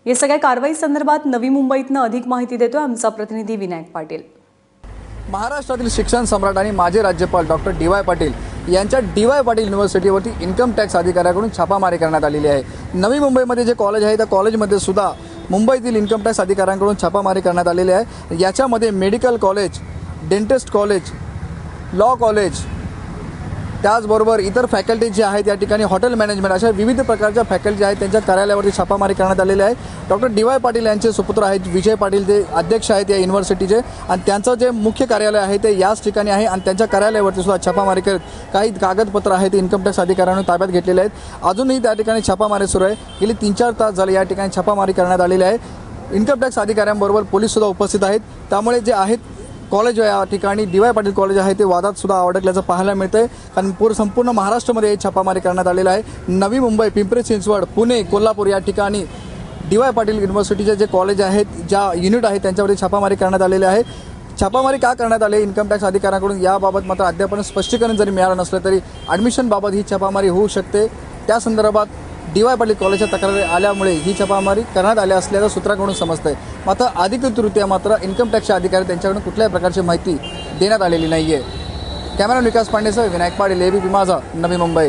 या सगळ्या कारवाई संदर्भात नवी मुंबईतनं अधिक माहिती देतोय आमचा प्रतिनिधी विनायक पाटील। महाराष्ट्रातील शिक्षण सम्राट आणि माजी राज्यपाल डॉक्टर डी.वाय. पाटील यांच्या डी.वाय. पाटील युनिव्हर्सिटीवरती इन्कम टॅक्स अधिकाऱ्याकडून छापामारी करण्यात आलेली आहे। नवी मुंबईमध्ये जे कॉलेज आहे त्या कॉलेजमध्ये सुद्धा मुंबईतील इन्कम टॅक्स अधिकाऱ्यांकडून छापामारी करण्यात आलेली आहे। याच्यामध्ये medical college, dentist college, law college, त्याचबरोबर इतर फॅकल्टी जे आहेत या ठिकाणी हॉटेल मॅनेजमेंट अशा विविध प्रकारच्या फॅकल्टी आहेत त्यांच्या कार्यालयावरती छापामारी करण्यात आलेली आहे। Doctor D.Y.. पाटील यांचे सुपुत्र आहेत विजय पाटील, ते अध्यक्ष आहेत या युनिव्हर्सिटीचे आणि त्यांचं जे मुख्य कार्यालय आहे ते याच ठिकाणी आहे आणि त्यांच्या कार्यालयावरती सुद्धा छापामारी करत काही कागदपत्र आहेत इन्कम टॅक्स अधिकाऱ्यांनी ताब्यात घेतलेले आहेत। अजूनही त्या ठिकाणी छापामारी सुरू आहे। गेली 3-4 तास झाले या ठिकाणी छापामारी करण्यात आलेली आहे। इन्कम टॅक्स अधिकाऱ्यांबरोबर पोलीस सुद्धा उपस्थित आहेत। त्यामुळे जे आहेत कॉलेज या ठिकाणी डी.वाय. पाटील कॉलेज आहे ते वादात सुद्धा अडकल्याचं पाहायला मिळतंय, कारण संपूर्ण महाराष्ट्रामध्ये छापामारी करण्यात आलेला आहे। नवी मुंबई, पिंपरी चिंचवड, पुणे, कोल्हापूर या ठिकाणी डी.वाय. पाटील युनिव्हर्सिटीचे जे कॉलेज आहेत, ज्या युनिट आहेत त्यांच्यावरती छापामारी करण्यात आलेली आहे। छापामारी का करण्यात आली इन्कम टॅक्स अधिकाऱ्यांकडून याबाबत मात्र अद्याप स्पष्टीकरण जरी मिळालं नसलं तरी ॲडमिशनबाबत ही छापामारी होऊ शकते। त्या संदर्भात डी.वाय. पाटील कॉलेजच्या तक्रारी आल्यामुळे ही छापामारी करण्यात आली असल्याचं सूत्रांकडून समजतंय। मात्र अधिकृतरित्या मात्र इन्कम टॅक्सचे अधिकारी त्यांच्याकडून कुठल्याही प्रकारची माहिती देण्यात आलेली नाहीये। कॅमेरा विकास पांडेसह विनायक पाटील, एबीपी माझा, नवी मुंबई।